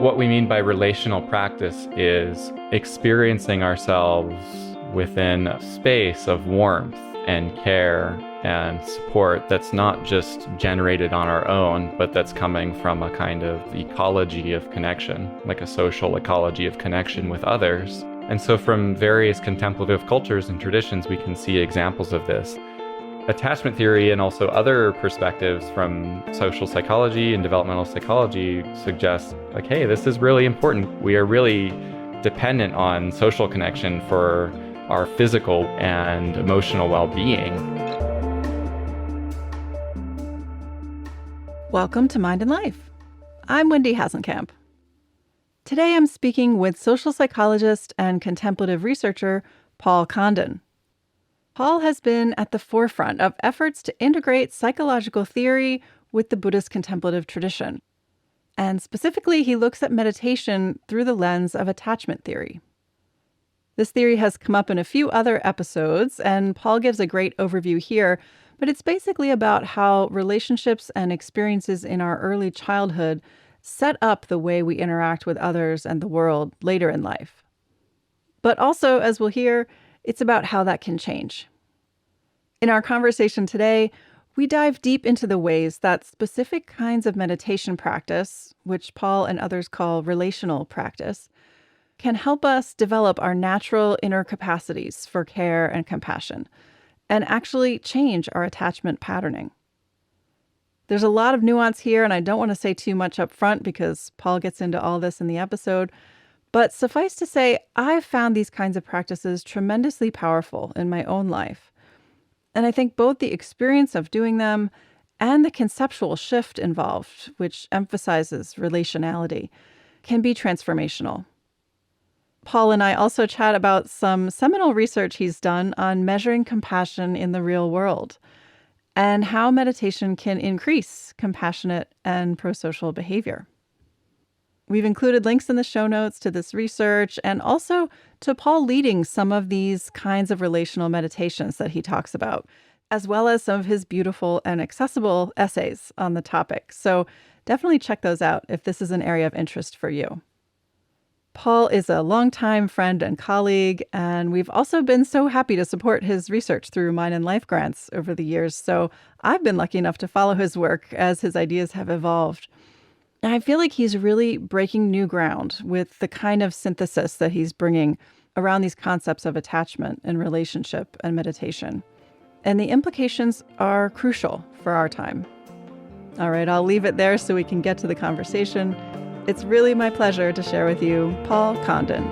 What we mean by relational practice is experiencing ourselves within a space of warmth and care and support that's not just generated on our own, but that's coming from a kind of ecology of connection, like a social ecology of connection with others. And so from various contemplative cultures and traditions, we can see examples of this. Attachment theory and also other perspectives from social psychology and developmental psychology suggest, like, hey, this is really important. We are really dependent on social connection for our physical and emotional well-being. Welcome to Mind and Life. I'm Wendy Hasenkamp. Today I'm speaking with social psychologist and contemplative researcher Paul Condon. Paul has been at the forefront of efforts to integrate psychological theory with the Buddhist contemplative tradition. And specifically, he looks at meditation through the lens of attachment theory. This theory has come up in a few other episodes, and Paul gives a great overview here, but it's basically about how relationships and experiences in our early childhood set up the way we interact with others and the world later in life. But also, as we'll hear, it's about how that can change. In our conversation today, we dive deep into the ways that specific kinds of meditation practice, which Paul and others call relational practice, can help us develop our natural inner capacities for care and compassion, and actually change our attachment patterning. There's a lot of nuance here, and I don't want to say too much up front because Paul gets into all this in the episode. But suffice to say, I've found these kinds of practices tremendously powerful in my own life. And I think both the experience of doing them and the conceptual shift involved, which emphasizes relationality, can be transformational. Paul and I also chat about some seminal research he's done on measuring compassion in the real world and how meditation can increase compassionate and prosocial behavior. We've included links in the show notes to this research and also to Paul leading some of these kinds of relational meditations that he talks about, as well as some of his beautiful and accessible essays on the topic. So definitely check those out if this is an area of interest for you. Paul is a longtime friend and colleague, and we've also been so happy to support his research through Mind and Life grants over the years. So I've been lucky enough to follow his work as his ideas have evolved. And I feel like he's really breaking new ground with the kind of synthesis that he's bringing around these concepts of attachment and relationship and meditation. And the implications are crucial for our time. All right, I'll leave it there so we can get to the conversation. It's really my pleasure to share with you Paul Condon.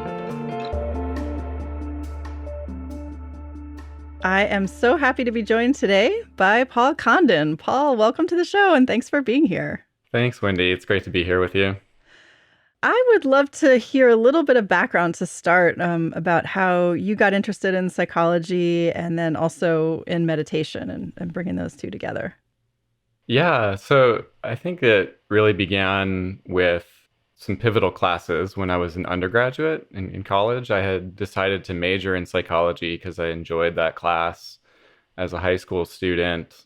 I am so happy to be joined today by Paul Condon. Paul, welcome to the show and thanks for being here. Thanks, Wendy. It's great to be here with you. I would love to hear a little bit of background to start about how you got interested in psychology and then also in meditation and bringing those two together. Yeah, so I think it really began with some pivotal classes when I was an undergraduate in college. I had decided to major in psychology because I enjoyed that class as a high school student.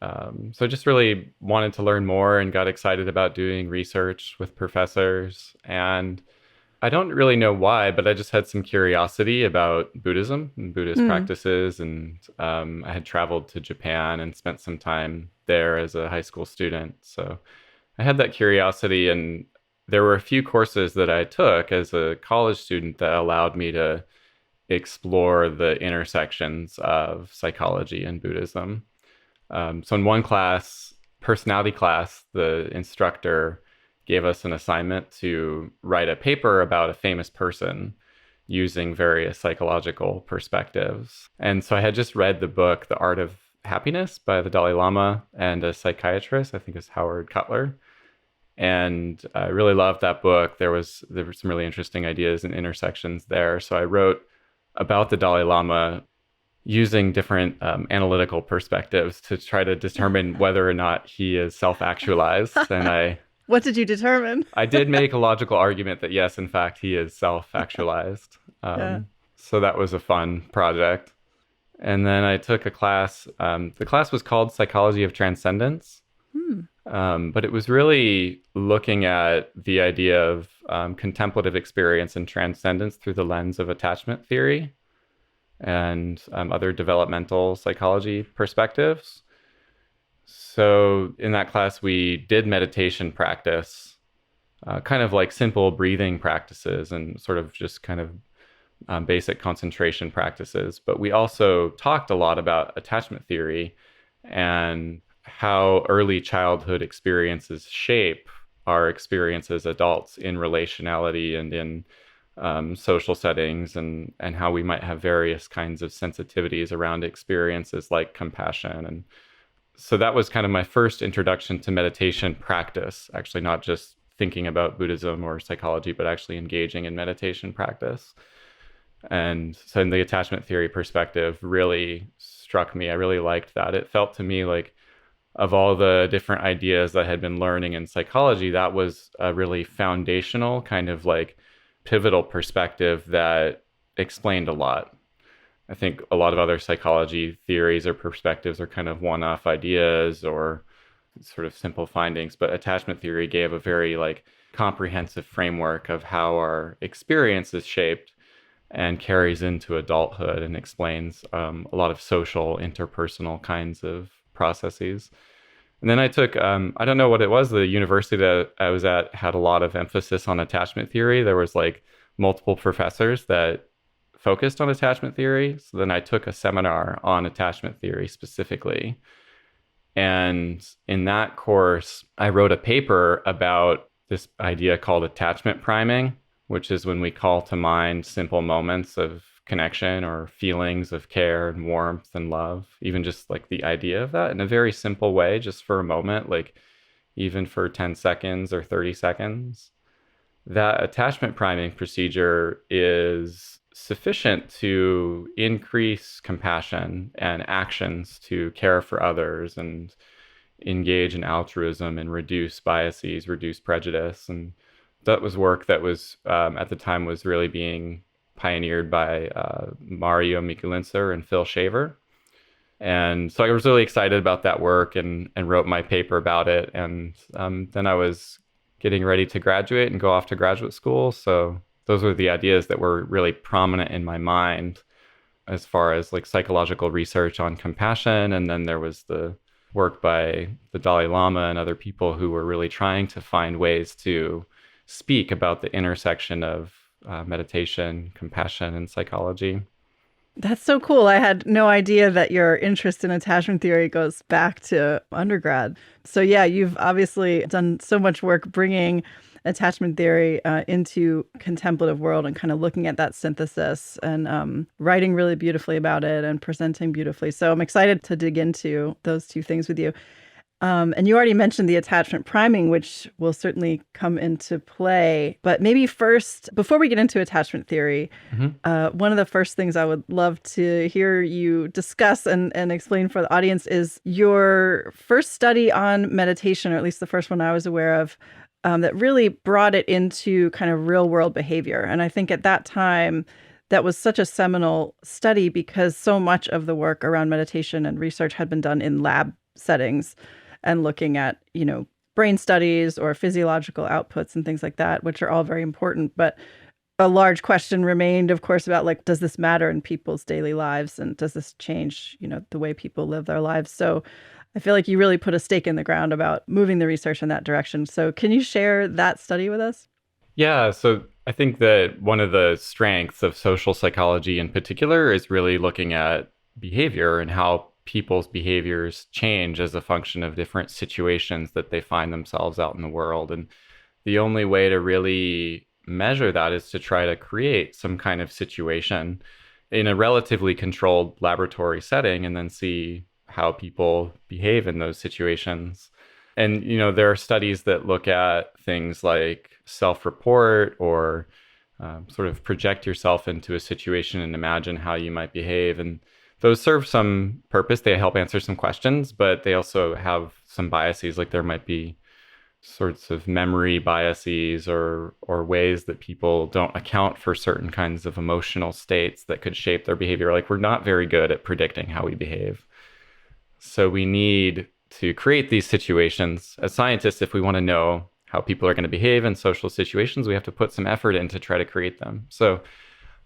So I just really wanted to learn more and got excited about doing research with professors. And I don't really know why, but I just had some curiosity about Buddhism and Buddhist practices. And I had traveled to Japan and spent some time there as a high school student. So I had that curiosity, and there were a few courses that I took as a college student that allowed me to explore the intersections of psychology and Buddhism. So in one class, personality class, the instructor gave us an assignment to write a paper about a famous person using various psychological perspectives. And so I had just read the book, The Art of Happiness by the Dalai Lama and a psychiatrist, I think it was Howard Cutler. And I really loved that book. There were some really interesting ideas and intersections there. So I wrote about the Dalai Lama using different analytical perspectives to try to determine whether or not he is self-actualized. And What did you determine? I did make a logical argument that yes, in fact, he is self-actualized. So that was a fun project. And then I took a class. The class was called Psychology of Transcendence. But it was really looking at the idea of contemplative experience and transcendence through the lens of attachment theory and other developmental psychology perspectives. So in that class, we did meditation practice, kind of like simple breathing practices and sort of just kind of basic concentration practices. But we also talked a lot about attachment theory and how early childhood experiences shape our experience as adults in relationality and in social settings, and how we might have various kinds of sensitivities around experiences like compassion. And so that was kind of my first introduction to meditation practice, actually, not just thinking about Buddhism or psychology, but actually engaging in meditation practice. And so in the attachment theory perspective really struck me. I really liked that. It felt to me like of all the different ideas that I had been learning in psychology, that was a really foundational kind of like pivotal perspective that explained a lot. I think a lot of other psychology theories or perspectives are kind of one-off ideas or sort of simple findings, but attachment theory gave a very like comprehensive framework of how our experience is shaped and carries into adulthood and explains a lot of social, interpersonal kinds of processes. And then I took, I don't know what it was, the university that I was at had a lot of emphasis on attachment theory. There was like multiple professors that focused on attachment theory. So then I took a seminar on attachment theory specifically. And in that course, I wrote a paper about this idea called attachment priming, which is when we call to mind simple moments of connection or feelings of care and warmth and love, even just like the idea of that in a very simple way, just for a moment, like even for 10 seconds or 30 seconds. That attachment priming procedure is sufficient to increase compassion and actions to care for others and engage in altruism and reduce biases, reduce prejudice. And that was work that was at the time was really being pioneered by Mario Mikulincer and Phil Shaver. And so I was really excited about that work and wrote my paper about it. And then I was getting ready to graduate and go off to graduate school. So those were the ideas that were really prominent in my mind as far as like psychological research on compassion. And then there was the work by the Dalai Lama and other people who were really trying to find ways to speak about the intersection of meditation, compassion, and psychology. That's so cool. I had no idea that your interest in attachment theory goes back to undergrad. So, yeah, you've obviously done so much work bringing attachment theory into contemplative world and kind of looking at that synthesis and writing really beautifully about it and presenting beautifully. So I'm excited to dig into those two things with you. And you already mentioned the attachment priming, which will certainly come into play. But maybe first, before we get into attachment theory, one of the first things I would love to hear you discuss and explain for the audience is your first study on meditation, or at least the first one I was aware of, that really brought it into kind of real world behavior. And I think at that time, that was such a seminal study because so much of the work around meditation and research had been done in lab settings and looking at, brain studies or physiological outputs and things like that, which are all very important. But a large question remained, of course, about like, does this matter in people's daily lives? And does this change, the way people live their lives? So I feel like you really put a stake in the ground about moving the research in that direction. So can you share that study with us? Yeah, so I think that one of the strengths of social psychology in particular is really looking at behavior and how people's behaviors change as a function of different situations that they find themselves out in the world. And the only way to really measure that is to try to create some kind of situation in a relatively controlled laboratory setting and then see how people behave in those situations. And, there are studies that look at things like self-report or sort of project yourself into a situation and imagine how you might behave. And those serve some purpose. They help answer some questions, but they also have some biases. Like there might be sorts of memory biases or ways that people don't account for certain kinds of emotional states that could shape their behavior. Like we're not very good at predicting how we behave. So we need to create these situations. As scientists, if we want to know how people are going to behave in social situations, we have to put some effort in to try to create them. So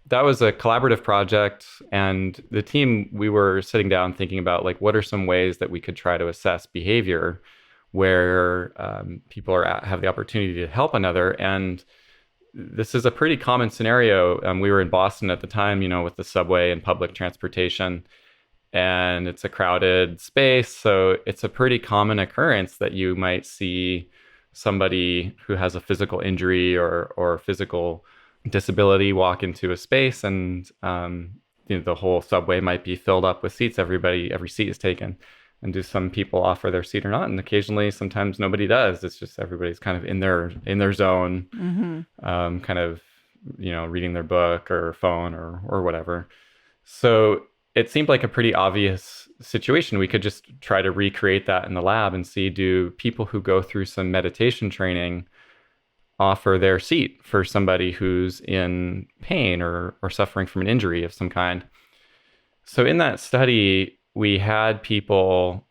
that was a collaborative project. And the team, we were sitting down thinking about like, what are some ways that we could try to assess behavior where people have the opportunity to help another. And this is a pretty common scenario. We were in Boston at the time, with the subway and public transportation, and it's a crowded space. So it's a pretty common occurrence that you might see somebody who has a physical injury or physical disability walk into a space, and the whole subway might be filled up with seats. Every seat is taken. And do some people offer their seat or not? And occasionally, sometimes nobody does. It's just everybody's kind of in their zone, kind of, reading their book or phone or whatever. So it seemed like a pretty obvious situation. We could just try to recreate that in the lab and see, do people who go through some meditation training offer their seat for somebody who's in pain or suffering from an injury of some kind? So in that study, we had people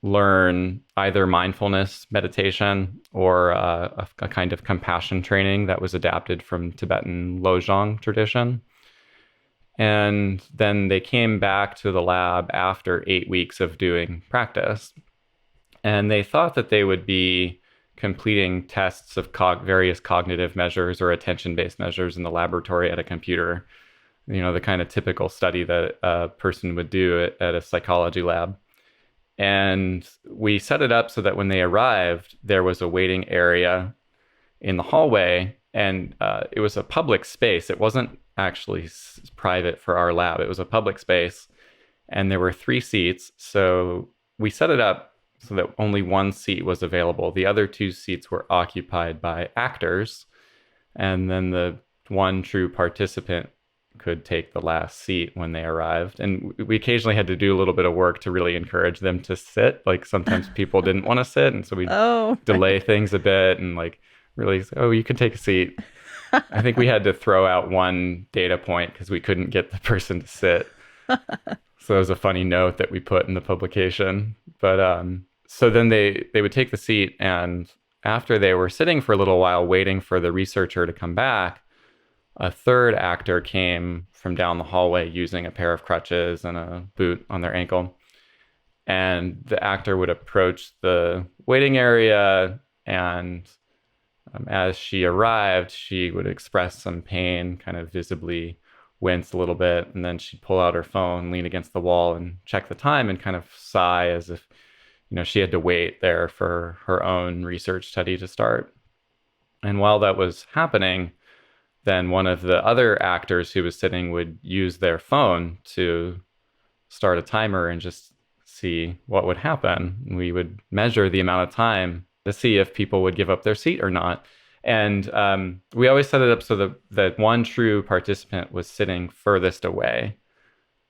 learn either mindfulness meditation or a kind of compassion training that was adapted from Tibetan Lojong tradition. And then they came back to the lab after 8 weeks of doing practice. And they thought that they would be completing tests of various cognitive measures or attention-based measures in the laboratory at a computer, the kind of typical study that a person would do at a psychology lab. And we set it up so that when they arrived, there was a waiting area in the hallway, and it was a public space. It wasn't actually private for our lab. It was a public space, and there were 3 seats. So we set it up so that only 1 seat was available. The other 2 seats were occupied by actors, and then the one true participant could take the last seat when they arrived. And we occasionally had to do a little bit of work to really encourage them to sit. Like sometimes people didn't want to sit, and so we delay things a bit and like really say, oh, you can take a seat. I think we had to throw out one data point because we couldn't get the person to sit. So it was a funny note that we put in the publication. But so then they would take the seat, and after they were sitting for a little while waiting for the researcher to come back, a third actor came from down the hallway using a pair of crutches and a boot on their ankle. And the actor would approach the waiting area, and as she arrived, she would express some pain, kind of visibly wince a little bit, and then she'd pull out her phone, lean against the wall, and check the time and kind of sigh as if, she had to wait there for her own research study to start. And while that was happening, then one of the other actors who was sitting would use their phone to start a timer and just see what would happen. We would measure the amount of time to see if people would give up their seat or not. And we always set it up so that one true participant was sitting furthest away.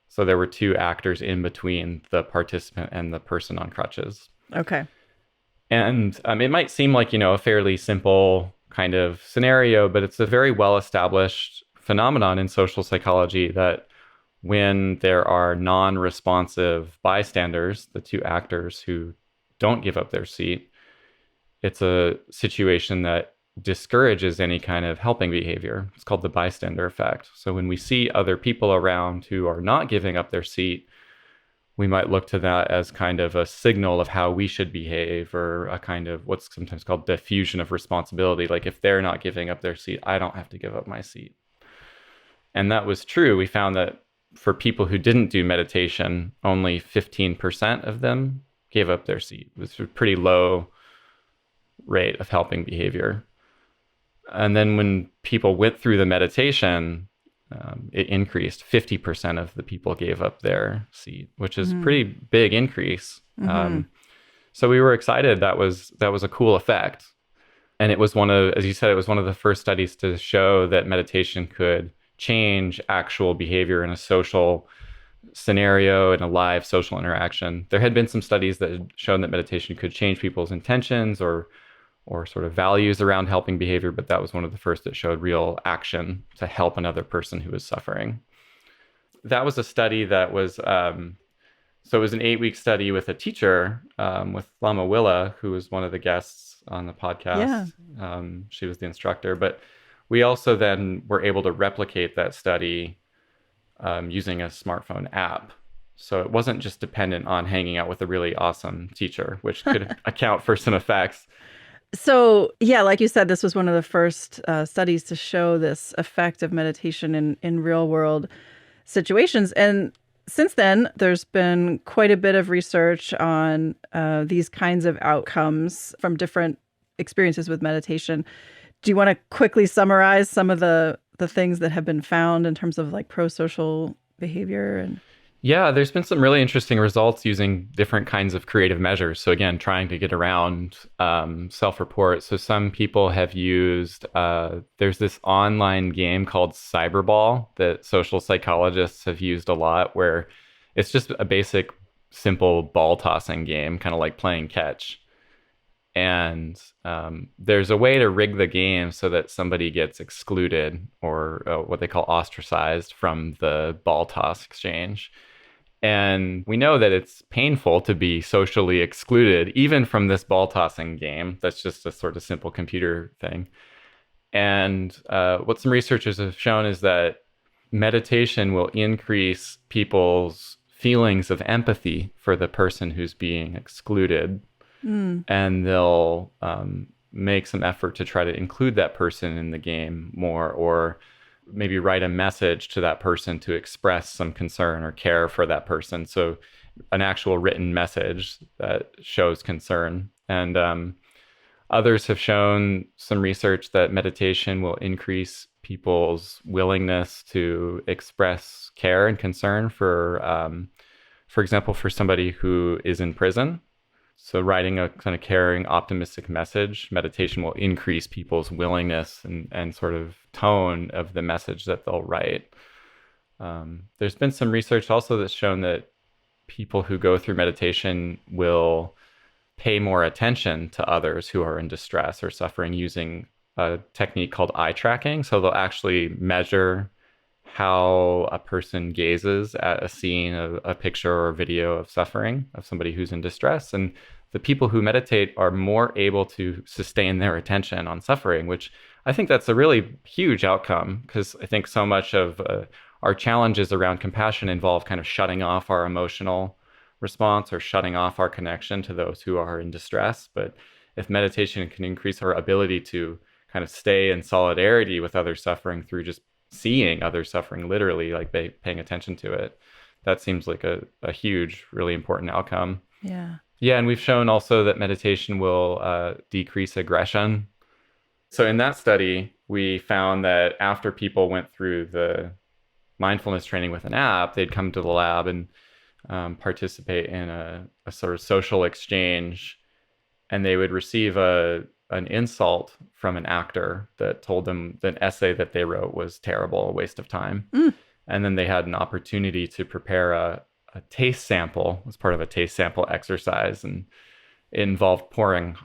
So there were 2 actors in between the participant and the person on crutches. Okay. And it might seem like, a fairly simple kind of scenario, but it's a very well-established phenomenon in social psychology that when there are non-responsive bystanders, the 2 actors who don't give up their seat, it's a situation that discourages any kind of helping behavior. It's called the bystander effect. So when we see other people around who are not giving up their seat, we might look to that as kind of a signal of how we should behave, or a kind of what's sometimes called diffusion of responsibility. Like if they're not giving up their seat, I don't have to give up my seat. And that was true. We found that for people who didn't do meditation, only 15% of them gave up their seat. It was a pretty low rate of helping behavior. And then when people went through the meditation, it increased. 50% of the people gave up their seat, which is a pretty big increase. So we were excited. That was a cool effect. And it was as you said, it was one of the first studies to show that meditation could change actual behavior in a social scenario, in a live social interaction. There had been some studies that had shown that meditation could change people's intentions or sort of values around helping behavior, but that was one of the first that showed real action to help another person who was suffering. That was a study that was So it was an 8-week study with a teacher, with Lama Willa, who was one of the guests on the Yeah. podcast. She was the instructor, but we also then were able to replicate that study using a smartphone app. So it wasn't just dependent on hanging out with a really awesome teacher, which could account for some effects. So, yeah, like you said, this was one of the first studies to show this effect of meditation in real world situations. And since then, there's been quite a bit of research on these kinds of outcomes from different experiences with meditation. Do you want to quickly summarize some of the things that have been found in terms of like prosocial behavior and Yeah, there's been some really interesting results using different kinds of creative measures. So again, trying to get around self-report. So some people have used, there's this online game called Cyberball that social psychologists have used a lot, where it's just a basic, simple ball tossing game, kind of like playing catch. And there's a way to rig the game so that somebody gets excluded or what they call ostracized from the ball toss exchange. And we know that it's painful to be socially excluded, even from this ball tossing game. That's just a sort of simple computer thing. And what some researchers have shown is that meditation will increase people's feelings of empathy for the person who's being excluded. mm, And they'll make some effort to try to include that person in the game more, or maybe write a message to that person to express some concern or care for that person. So an actual written message that shows concern. And others have shown some research that meditation will increase people's willingness to express care and concern for example, for somebody who is in prison. So writing a kind of caring, optimistic message, meditation will increase people's willingness and sort of tone of the message that they'll write. There's been some research also that's shown that people who go through meditation will pay more attention to others who are in distress or suffering using a technique called eye tracking. So they'll actually measure how a person gazes at a scene, a picture or a video of suffering of somebody who's in distress. And the people who meditate are more able to sustain their attention on suffering, which I think that's a really huge outcome, because I think so much of our challenges around compassion involve kind of shutting off our emotional response or shutting off our connection to those who are in distress. But if meditation can increase our ability to kind of stay in solidarity with others suffering through just seeing others suffering, literally, like paying attention to it, that seems like a huge, really important outcome. yeah. Yeah, and we've shown also that meditation will decrease aggression. So in that study, we found that after people went through the mindfulness training with an app, they'd come to the lab and participate in a sort of social exchange, and they would receive an insult from an actor that told them the essay that they wrote was terrible, a waste of time. Mm, And then they had an opportunity to prepare a taste sample as part of a taste sample exercise, and it involved pouring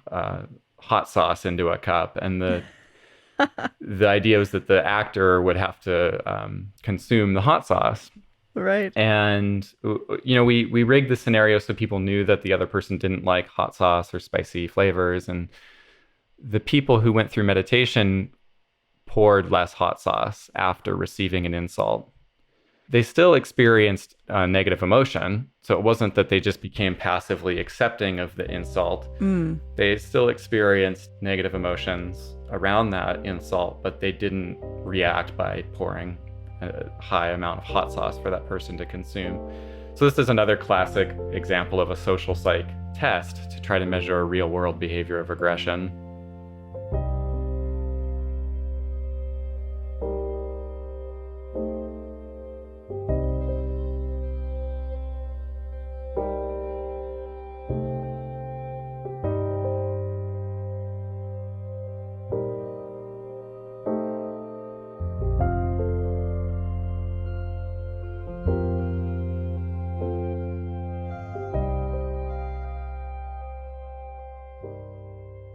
hot sauce into a cup. And the idea was that the actor would have to consume the hot sauce. right. And we rigged the scenario so people knew that the other person didn't like hot sauce or spicy flavors, and the people who went through meditation poured less hot sauce after receiving an insult. They still experienced negative emotion. So it wasn't that they just became passively accepting of the insult. Mm, They still experienced negative emotions around that insult, but they didn't react by pouring a high amount of hot sauce for that person to consume. So this is another classic example of a social psych test to try to measure a real world behavior of aggression.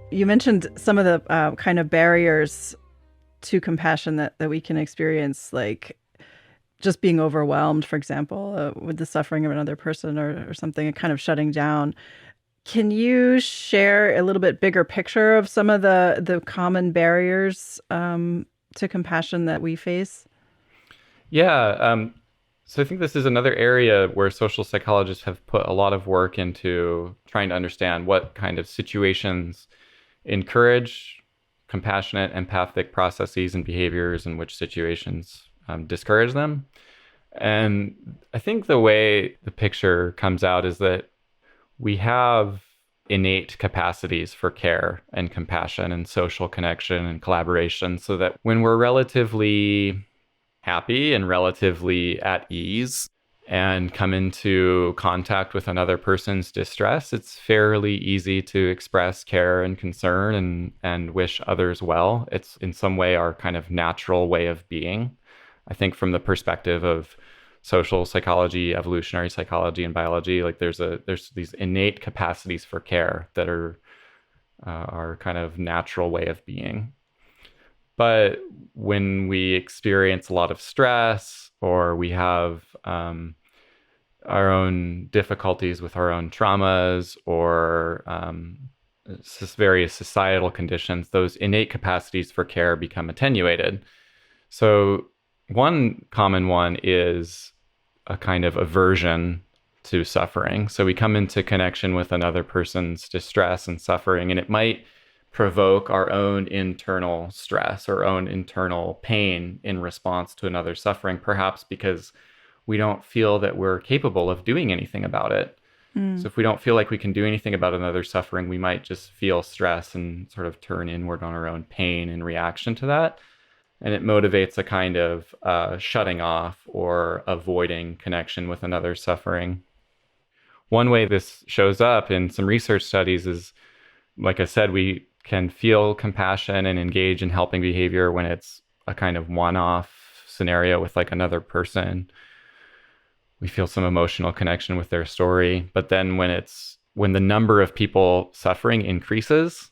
you mentioned some of the kind of barriers to compassion that we can experience, like just being overwhelmed, for example, with the suffering of another person or something, and kind of shutting down. Can you share a little bit bigger picture of some of the common barriers to compassion that we face? Yeah. So I think this is another area where social psychologists have put a lot of work into trying to understand what kind of situations encourage compassionate, empathic processes and behaviors, and which situations discourage them. And I think the way the picture comes out is that we have innate capacities for care and compassion and social connection and collaboration, so that when we're relatively happy and relatively at ease and come into contact with another person's distress, it's fairly easy to express care and concern and wish others well. It's in some way our kind of natural way of being. I think from the perspective of social psychology, evolutionary psychology, and biology, like there's these innate capacities for care that are our kind of natural way of being. But when we experience a lot of stress, or we have our own difficulties with our own traumas, or various societal conditions, those innate capacities for care become attenuated. So one common one is a kind of aversion to suffering. So we come into connection with another person's distress and suffering, and it might provoke our own internal stress or own internal pain in response to another suffering, perhaps because we don't feel that we're capable of doing anything about it. Mm. So if we don't feel like we can do anything about another suffering, we might just feel stress and sort of turn inward on our own pain in reaction to that. And it motivates a kind of shutting off or avoiding connection with another suffering. One way this shows up in some research studies is, like I said, we can feel compassion and engage in helping behavior when it's a kind of one-off scenario with like another person. We feel some emotional connection with their story. But then when the number of people suffering increases,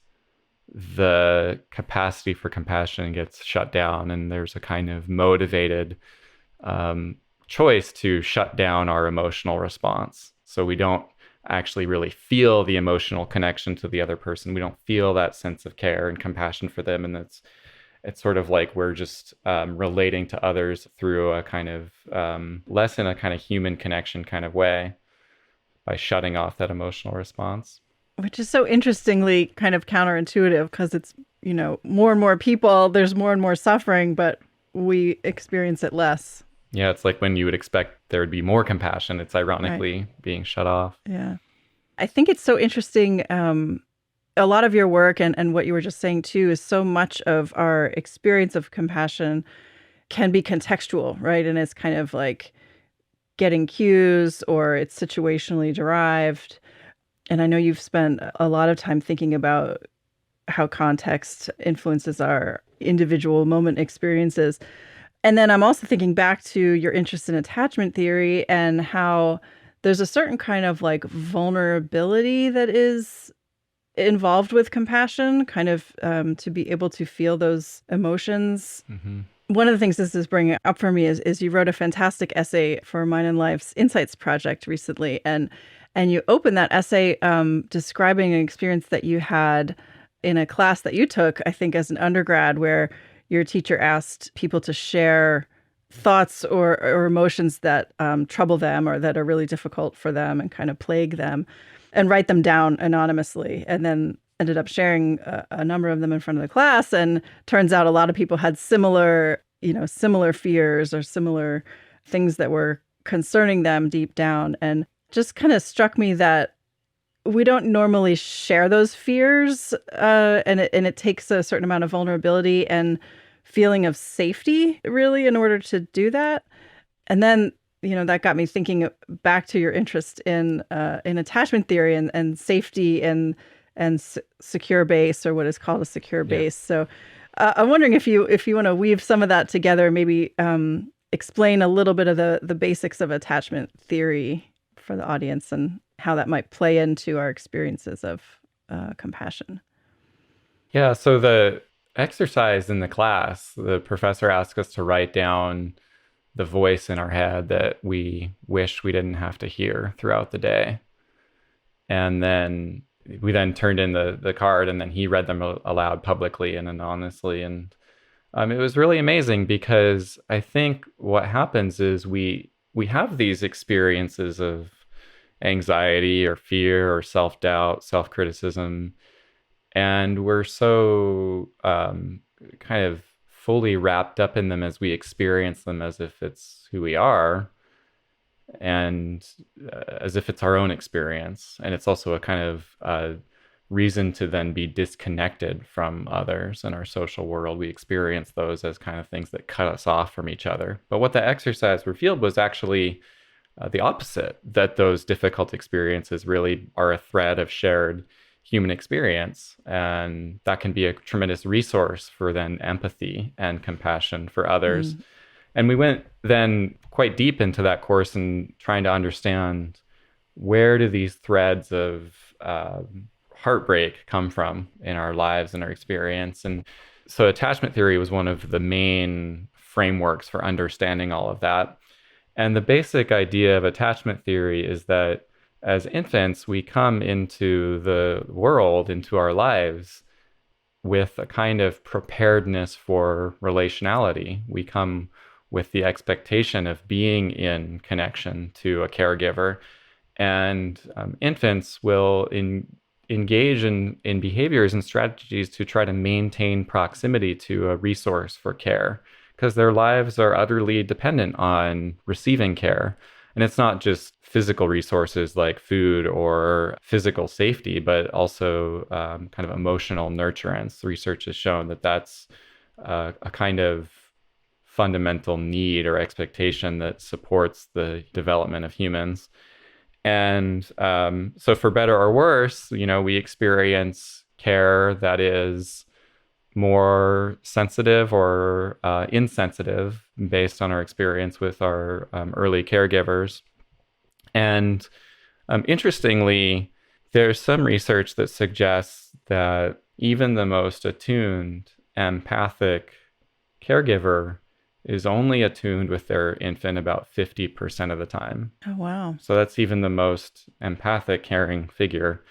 the capacity for compassion gets shut down, and there's a kind of motivated choice to shut down our emotional response. So we don't actually really feel the emotional connection to the other person. We don't feel that sense of care and compassion for them, and it's sort of like we're just relating to others through a kind of less in a kind of human connection kind of way, by shutting off that emotional response. Which is so interestingly kind of counterintuitive, because it's, more and more people, there's more and more suffering, but we experience it less. Yeah, it's like when you would expect there would be more compassion, it's ironically being shut off. Yeah. I think it's so interesting. A lot of your work and what you were just saying too is so much of our experience of compassion can be contextual, right? And it's kind of like getting cues, or it's situationally derived. And I know you've spent a lot of time thinking about how context influences our individual moment experiences. And then I'm also thinking back to your interest in attachment theory and how there's a certain kind of like vulnerability that is involved with compassion, kind of to be able to feel those emotions. Mm-hmm. One of the things this is bringing up for me is you wrote a fantastic essay for Mind and Life's Insights project recently. And you opened that essay describing an experience that you had in a class that you took, I think, as an undergrad, where your teacher asked people to share thoughts or emotions that trouble them or that are really difficult for them and kind of plague them, and write them down anonymously, and then ended up sharing a number of them in front of the class. And turns out a lot of people had similar fears or similar things that were concerning them deep down. And just kind of struck me that we don't normally share those fears, and it takes a certain amount of vulnerability and feeling of safety, really, in order to do that. And then, that got me thinking back to your interest in attachment theory and safety and secure base, or what is called a secure base. So I'm wondering if you want to weave some of that together, maybe explain a little bit of the basics of attachment theory for the audience and how that might play into our experiences of compassion. Yeah, so the exercise in the class, the professor asked us to write down the voice in our head that we wish we didn't have to hear throughout the day. And then we then turned in the card, and then he read them aloud publicly and anonymously. And it was really amazing because I think what happens is we have these experiences of anxiety or fear or self-doubt, self-criticism, and we're so kind of fully wrapped up in them as we experience them as if it's who we are and as if it's our own experience. And it's also a kind of reason to then be disconnected from others in our social world. We experience those as kind of things that cut us off from each other. But what the exercise revealed was actually the opposite, that those difficult experiences really are a thread of shared human experience. And that can be a tremendous resource for then empathy and compassion for others. Mm. And we went then quite deep into that course and trying to understand where do these threads of heartbreak come from in our lives and our experience. And so attachment theory was one of the main frameworks for understanding all of that. And the basic idea of attachment theory is that as infants, we come into the world, into our lives, with a kind of preparedness for relationality. We come with the expectation of being in connection to a caregiver. And infants will engage in behaviors and strategies to try to maintain proximity to a resource for care, because their lives are utterly dependent on receiving care. And it's not just physical resources like food or physical safety, but also kind of emotional nurturance. Research has shown that that's a kind of fundamental need or expectation that supports the development of humans. And so for better or worse, we experience care that is more sensitive or insensitive based on our experience with our early caregivers. And interestingly, there's some research that suggests that even the most attuned, empathic caregiver is only attuned with their infant about 50% of the time. Oh, wow. So that's even the most empathic, caring figure.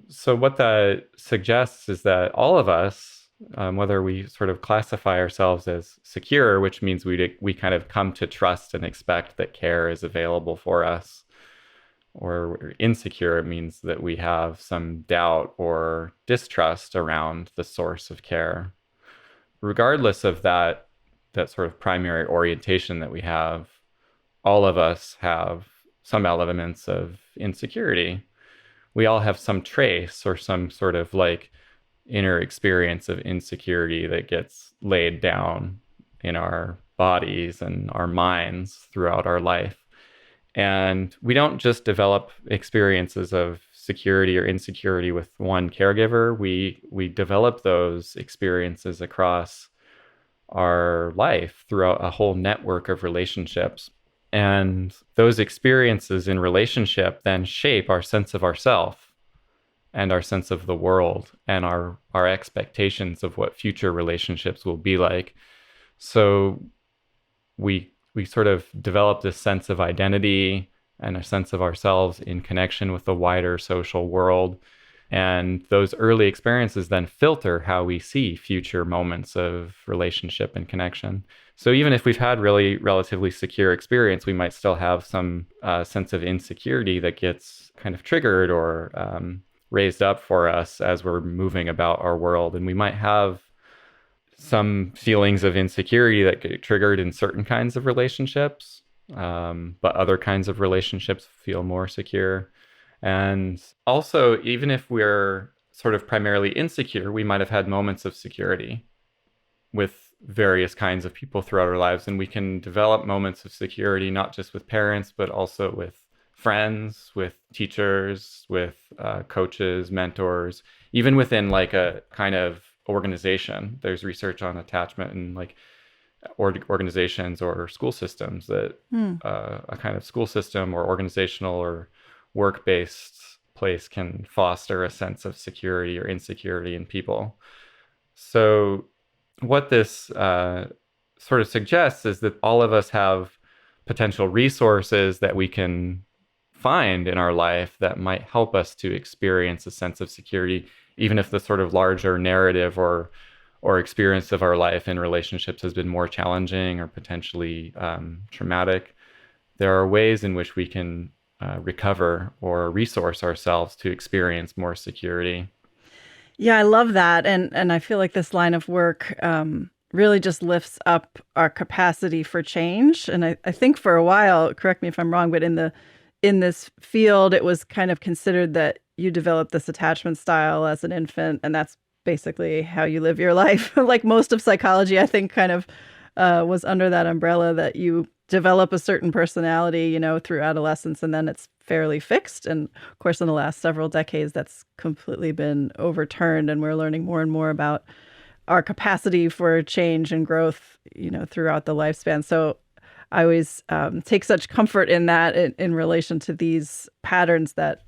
So what that suggests is that all of us, whether we sort of classify ourselves as secure, which means we kind of come to trust and expect that care is available for us, or insecure, it means that we have some doubt or distrust around the source of care. Regardless of that sort of primary orientation that we have, all of us have some elements of insecurity. We all have some trace or some sort of like inner experience of insecurity that gets laid down in our bodies and our minds throughout our life. And we don't just develop experiences of security or insecurity with one caregiver. We develop those experiences across our life throughout a whole network of relationships. And those experiences in relationship then shape our sense of ourself and our sense of the world and our expectations of what future relationships will be like. So we sort of develop this sense of identity and a sense of ourselves in connection with the wider social world. And those early experiences then filter how we see future moments of relationship and connection. So even if we've had really relatively secure experience, we might still have some sense of insecurity that gets kind of triggered or raised up for us as we're moving about our world. And we might have some feelings of insecurity that get triggered in certain kinds of relationships, but other kinds of relationships feel more secure. And also, even if we're sort of primarily insecure, we might have had moments of security with various kinds of people throughout our lives. And we can develop moments of security, not just with parents, but also with friends, with teachers, with coaches, mentors, even within like a kind of organization. There's research on attachment in like organizations or school systems that a kind of school system or organizational or work-based place can foster a sense of security or insecurity in people. So what this sort of suggests is that all of us have potential resources that we can find in our life that might help us to experience a sense of security, even if the sort of larger narrative or experience of our life in relationships has been more challenging or potentially traumatic. There are ways in which we can recover or resource ourselves to experience more security. Yeah, I love that. And I feel like this line of work really just lifts up our capacity for change. And I think for a while, correct me if I'm wrong, but in this field, it was kind of considered that you developed this attachment style as an infant, and that's basically how you live your life. Like most of psychology, I think kind of was under that umbrella that you develop a certain personality, through adolescence, and then it's fairly fixed. And of course, in the last several decades, that's completely been overturned, and we're learning more and more about our capacity for change and growth, throughout the lifespan. So I always take such comfort in that in relation to these patterns that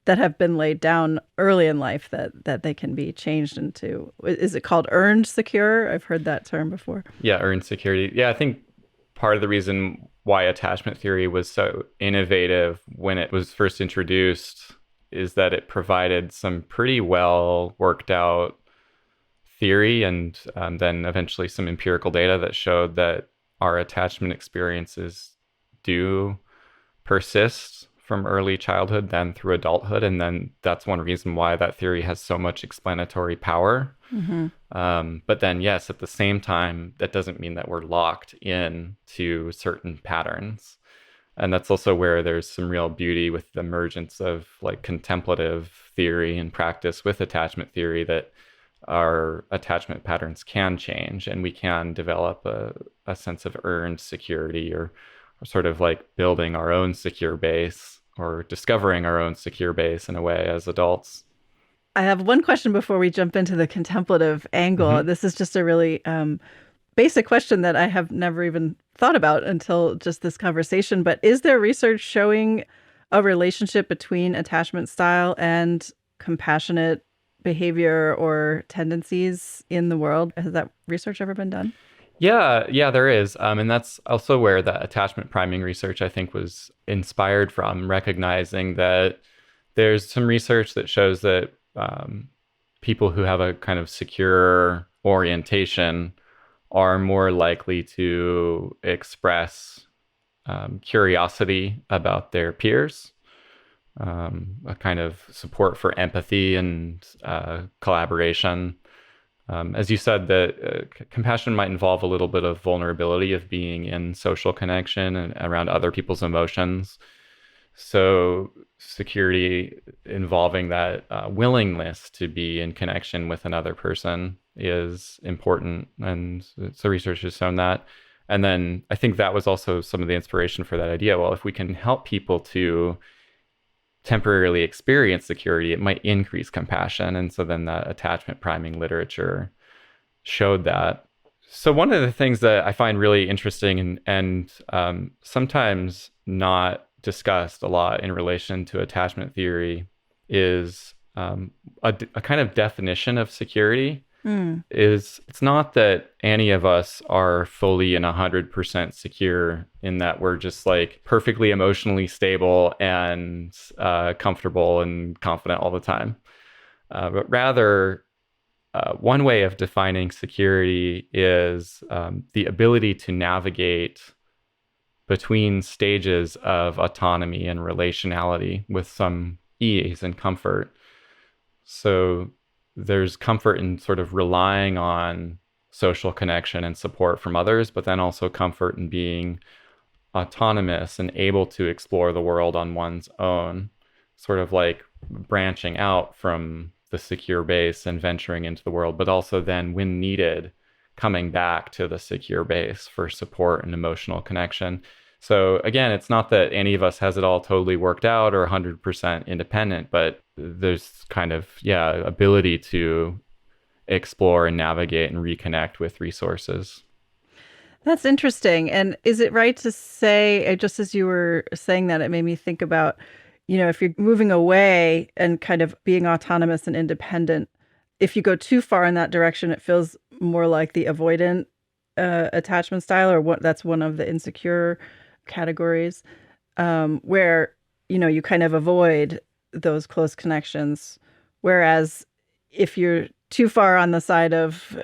have been laid down early in life that they can be changed into. Is it called earned secure? I've heard that term before. Yeah, earned security. Yeah, I think part of the reason why attachment theory was so innovative when it was first introduced is that it provided some pretty well worked out theory and then eventually some empirical data that showed that our attachment experiences do persist from early childhood, then through adulthood. And then that's one reason why that theory has so much explanatory power. Mm-hmm. But then, yes, at the same time, that doesn't mean that we're locked in to certain patterns. And that's also where there's some real beauty with the emergence of like contemplative theory and practice with attachment theory, that our attachment patterns can change and we can develop a sense of earned security or sort of like building our own secure base or discovering our own secure base in a way as adults. I have one question before we jump into the contemplative angle. Mm-hmm. This is just a really basic question that I have never even thought about until just this conversation. But is there research showing a relationship between attachment style and compassionate behavior or tendencies in the world? Has that research ever been done? Yeah, there is. And that's also where the attachment priming research, I think, was inspired from, recognizing that there's some research that shows that people who have a kind of secure orientation are more likely to express curiosity about their peers, a kind of support for empathy and collaboration. As you said, that compassion might involve a little bit of vulnerability of being in social connection and around other people's emotions. So security involving that willingness to be in connection with another person is important. And so research has shown that. And then I think that was also some of the inspiration for that idea. Well, if we can help people to temporarily experience security, it might increase compassion. And so then that attachment priming literature showed that. So one of the things that I find really interesting and sometimes not discussed a lot in relation to attachment theory is a kind of definition of security. Is it's not that any of us are fully and 100% secure in that we're just like perfectly emotionally stable and comfortable and confident all the time. But rather, one way of defining security is the ability to navigate between stages of autonomy and relationality with some ease and comfort. So there's comfort in sort of relying on social connection and support from others, but then also comfort in being autonomous and able to explore the world on one's own, sort of like branching out from the secure base and venturing into the world, but also then, when needed, coming back to the secure base for support and emotional connection. So again, it's not that any of us has it all totally worked out or 100% independent, but there's kind of, ability to explore and navigate and reconnect with resources. That's interesting. And is it right to say, just as you were saying that, it made me think about, if you're moving away and kind of being autonomous and independent, if you go too far in that direction, it feels more like the avoidant attachment style, or what that's one of the insecure categories, where you kind of avoid those close connections. Whereas if you're too far on the side of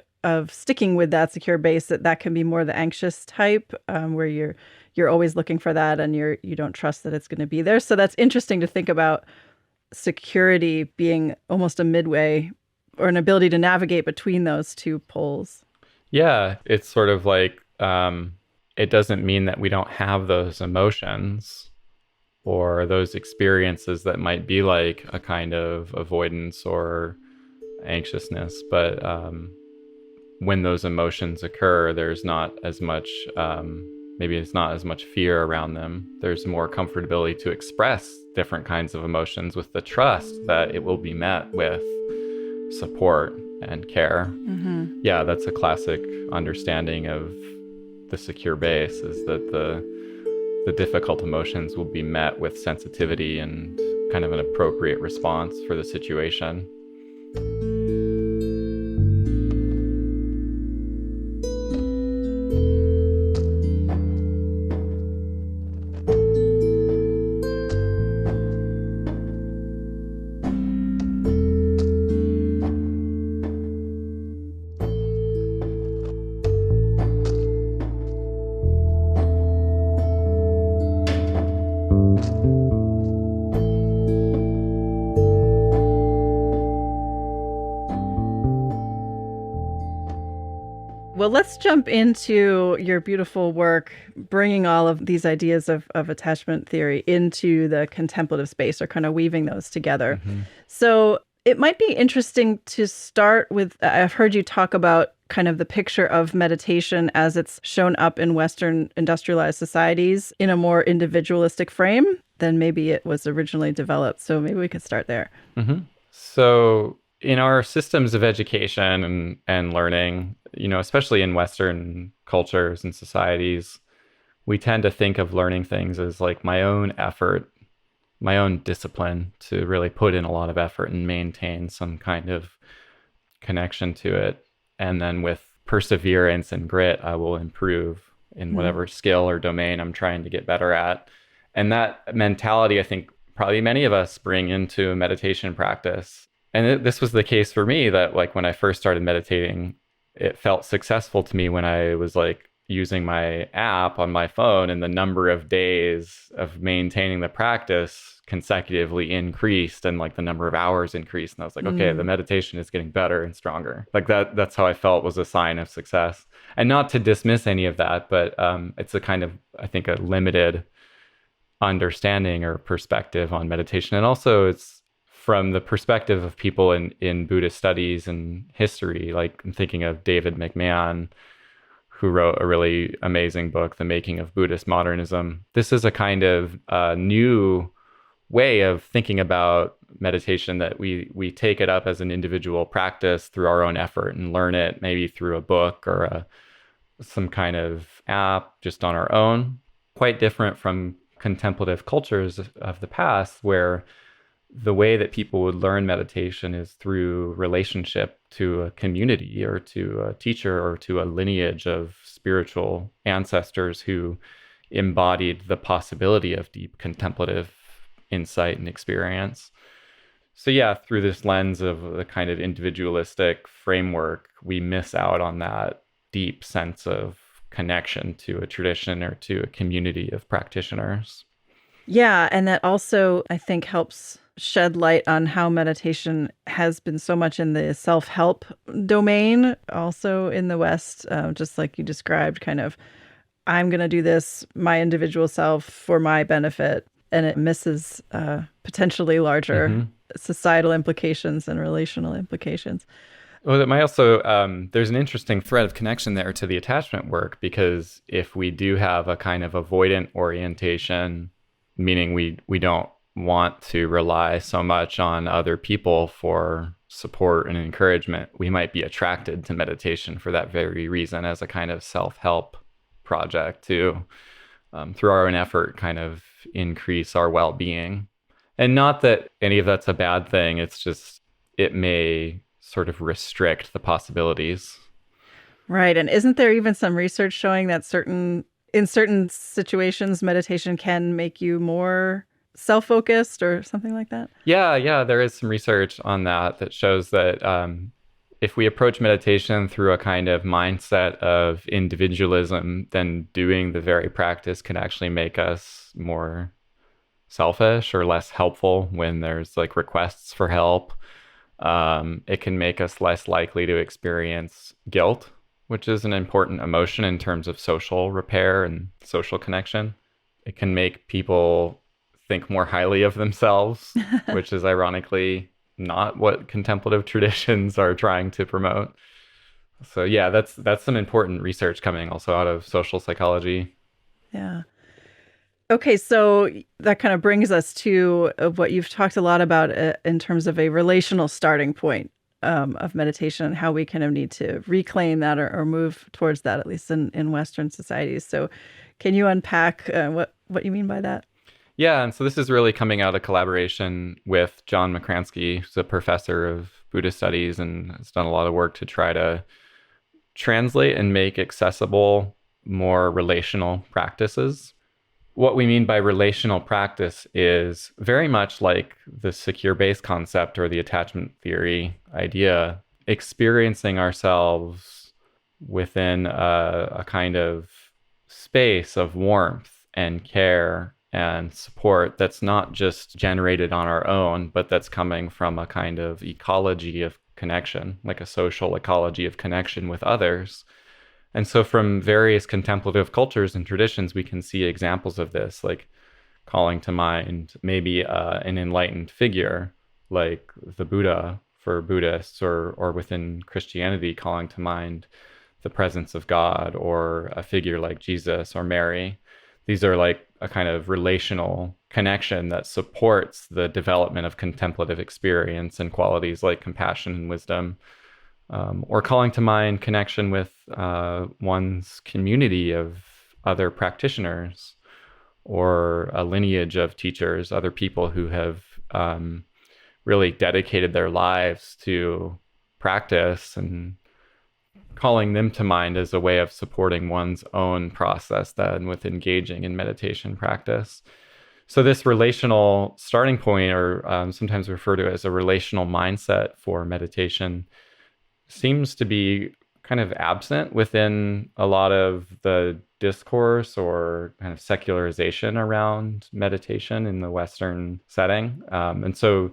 sticking with that secure base, that can be more the anxious type, where you're always looking for that, and you don't trust that it's going to be there. So that's interesting to think about security being almost a midway, or an ability to navigate between those two poles. Yeah, it's sort of like it doesn't mean that we don't have those emotions or those experiences that might be like a kind of avoidance or anxiousness, but when those emotions occur, there's not as much, maybe it's not as much fear around them. There's more comfortability to express different kinds of emotions with the trust that it will be met with support and care. Mm-hmm. Yeah, that's a classic understanding of the secure base, is that the difficult emotions will be met with sensitivity and kind of an appropriate response for the situation. Well, let's jump into your beautiful work, bringing all of these ideas of attachment theory into the contemplative space, or kind of weaving those together. Mm-hmm. So it might be interesting to start with, I've heard you talk about kind of the picture of meditation as it's shown up in Western industrialized societies in a more individualistic frame than maybe it was originally developed. So maybe we could start there. Mm-hmm. So in our systems of education and learning, especially in Western cultures and societies, we tend to think of learning things as like my own effort, my own discipline, to really put in a lot of effort and maintain some kind of connection to it. And then with perseverance and grit, I will improve in whatever skill or domain I'm trying to get better at. And that mentality, I think probably many of us bring into a meditation practice. And this was the case for me, that like when I first started meditating, it felt successful to me when I was like using my app on my phone, and the number of days of maintaining the practice consecutively increased, and like the number of hours increased. And I was like, okay, the meditation is getting better and stronger. Like that's how I felt was a sign of success. And not to dismiss any of that, but it's a kind of, I think, a limited understanding or perspective on meditation. And also it's from the perspective of people in Buddhist studies and history. Like I'm thinking of David McMahon, who wrote a really amazing book, The Making of Buddhist Modernism. This is a kind of new way of thinking about meditation, that we take it up as an individual practice through our own effort and learn it maybe through a book or some kind of app just on our own. Quite different from contemplative cultures of the past, where the way that people would learn meditation is through relationship to a community or to a teacher or to a lineage of spiritual ancestors who embodied the possibility of deep contemplative insight and experience. So yeah, through this lens of the kind of individualistic framework, we miss out on that deep sense of connection to a tradition or to a community of practitioners. Yeah, and that also, I think, helps shed light on how meditation has been so much in the self-help domain, also in the West, just like you described, kind of, I'm going to do this, my individual self, for my benefit, and it misses potentially larger societal implications and relational implications. Well, it might also, there's an interesting thread of connection there to the attachment work, because if we do have a kind of avoidant orientation, meaning we don't want to rely so much on other people for support and encouragement, we might be attracted to meditation for that very reason, as a kind of self-help project to, through our own effort, kind of increase our well-being. And not that any of that's a bad thing, it's just it may sort of restrict the possibilities. Right. And isn't there even some research showing that in certain situations, meditation can make you more self-focused or something like that? Yeah, there is some research on that shows that if we approach meditation through a kind of mindset of individualism, then doing the very practice can actually make us more selfish or less helpful when there's like requests for help. It can make us less likely to experience guilt, which is an important emotion in terms of social repair and social connection. It can make people think more highly of themselves, which is ironically not what contemplative traditions are trying to promote. So yeah, that's some important research coming also out of social psychology. Yeah. Okay, so that kind of brings us to what you've talked a lot about in terms of a relational starting point of meditation and how we kind of need to reclaim that or move towards that, at least in Western societies. So, can you unpack what you mean by that? Yeah, and so this is really coming out of collaboration with John McCransky, who's a professor of Buddhist studies and has done a lot of work to try to translate and make accessible more relational practices. What we mean by relational practice is very much like the secure base concept or the attachment theory idea, experiencing ourselves within a kind of space of warmth and care and support that's not just generated on our own, but that's coming from a kind of ecology of connection, like a social ecology of connection with others. And so, from various contemplative cultures and traditions, we can see examples of this, like calling to mind maybe an enlightened figure, like the Buddha for Buddhists, or within Christianity, calling to mind the presence of God, or a figure like Jesus or Mary. These are like a kind of relational connection that supports the development of contemplative experience and qualities like compassion and wisdom, or calling to mind connection with one's community of other practitioners or a lineage of teachers, other people who have really dedicated their lives to practice, and calling them to mind as a way of supporting one's own process then with engaging in meditation practice. So this relational starting point, or sometimes referred to as a relational mindset for meditation, seems to be kind of absent within a lot of the discourse or kind of secularization around meditation in the Western setting. And so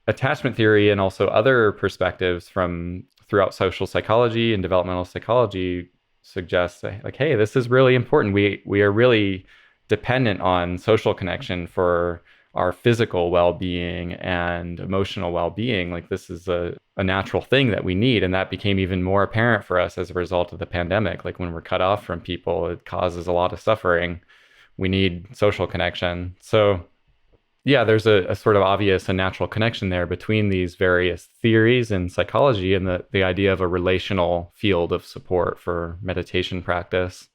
attachment theory and also other perspectives from throughout social psychology and developmental psychology suggests like, hey, this is really important. We are really dependent on social connection for our physical well-being and emotional well-being. Like this is a natural thing that we need. And that became even more apparent for us as a result of the pandemic. Like when we're cut off from people, it causes a lot of suffering. We need social connection. So yeah, there's a sort of obvious and natural connection there between these various theories in psychology and the idea of a relational field of support for meditation practice.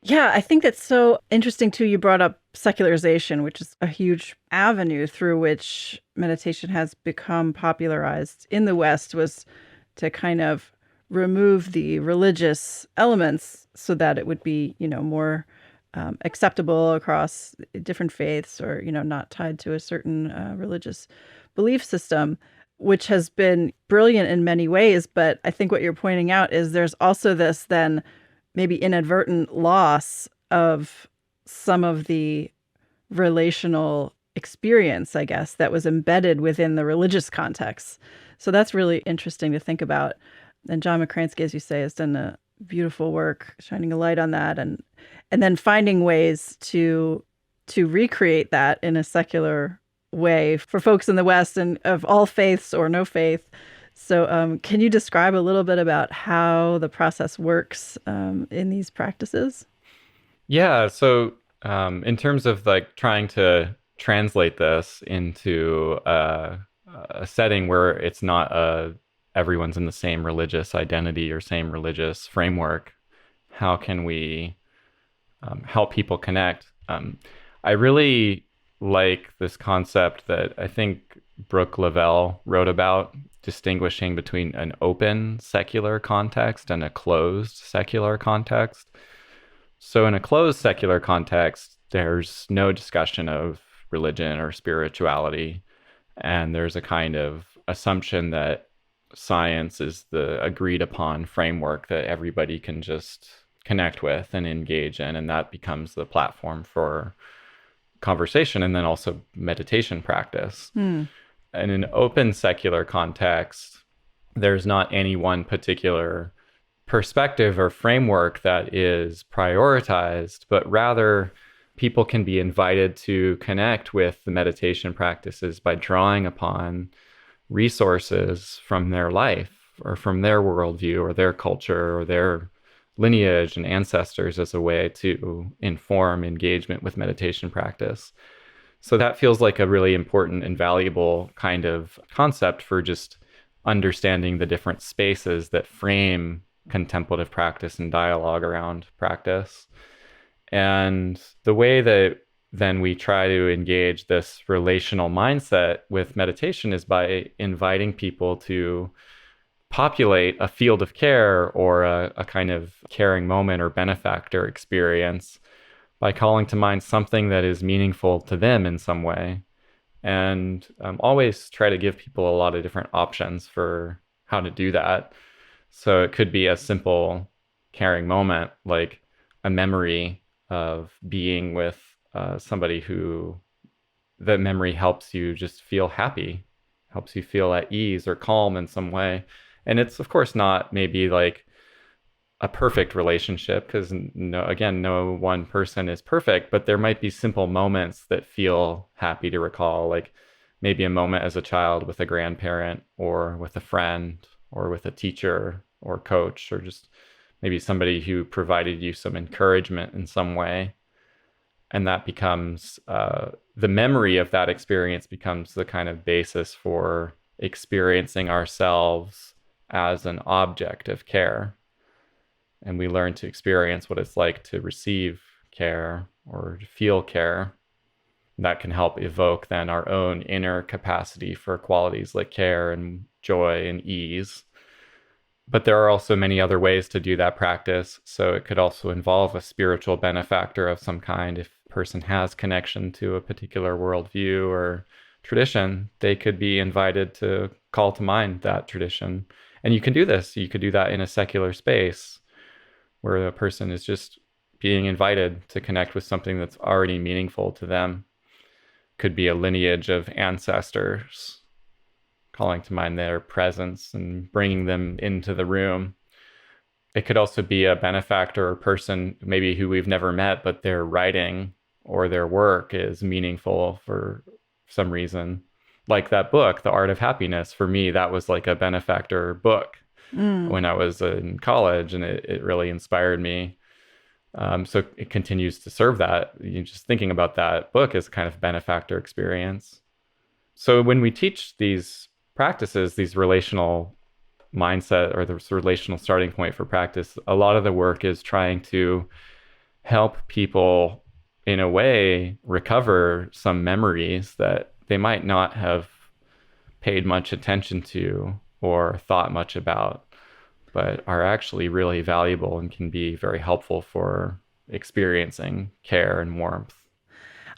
Yeah, I think that's so interesting too. You brought up secularization, which is a huge avenue through which meditation has become popularized in the West, was to kind of remove the religious elements so that it would be, more acceptable across different faiths, or, not tied to a certain religious belief system, which has been brilliant in many ways. But I think what you're pointing out is there's also this then maybe inadvertent loss of some of the relational experience, I guess, that was embedded within the religious context. So that's really interesting to think about. And John McCransky, as you say, has done a beautiful work shining a light on that, and then finding ways to recreate that in a secular way for folks in the West and of all faiths or no faith. So can you describe a little bit about how the process works in these practices? Yeah, so in terms of like trying to translate this into a setting where it's not everyone's in the same religious identity or same religious framework, how can we help people connect? I really like this concept that I think Brooke Lavelle wrote about, distinguishing between an open secular context and a closed secular context. So, in a closed secular context, there's no discussion of religion or spirituality. And there's a kind of assumption that science is the agreed upon framework that everybody can just connect with and engage in. And that becomes the platform for conversation and then also meditation practice. Hmm. In an open secular context, there's not any one particular perspective or framework that is prioritized, but rather people can be invited to connect with the meditation practices by drawing upon resources from their life or from their worldview or their culture or their lineage and ancestors as a way to inform engagement with meditation practice. So that feels like a really important and valuable kind of concept for just understanding the different spaces that frame contemplative practice and dialogue around practice. And the way that then we try to engage this relational mindset with meditation is by inviting people to populate a field of care or a kind of caring moment or benefactor experience by calling to mind something that is meaningful to them in some way. And always try to give people a lot of different options for how to do that. So it could be a simple caring moment, like a memory of being with somebody who the memory helps you just feel happy, helps you feel at ease or calm in some way. And it's, of course, not maybe like a perfect relationship because no, again, no one person is perfect, but there might be simple moments that feel happy to recall, like maybe a moment as a child with a grandparent or with a friend or with a teacher or coach or just maybe somebody who provided you some encouragement in some way. And that becomes the memory of that experience becomes the kind of basis for experiencing ourselves as an object of care. And we learn to experience what it's like to receive care or to feel care. That can help evoke then our own inner capacity for qualities like care and joy and ease. But there are also many other ways to do that practice. So it could also involve a spiritual benefactor of some kind. If a person has connection to a particular worldview or tradition, they could be invited to call to mind that tradition. And you can do this. You could do that in a secular space where a person is just being invited to connect with something that's already meaningful to them. Could be a lineage of ancestors, calling to mind their presence and bringing them into the room. It could also be a benefactor or person maybe who we've never met, but their writing or their work is meaningful for some reason. Like that book, The Art of Happiness, for me, that was like a benefactor book when I was in college, and it really inspired me. So it continues to serve that. You just thinking about that book as a kind of benefactor experience. So when we teach these practices, these relational mindset or this relational starting point for practice, a lot of the work is trying to help people in a way recover some memories that they might not have paid much attention to or thought much about, but are actually really valuable and can be very helpful for experiencing care and warmth.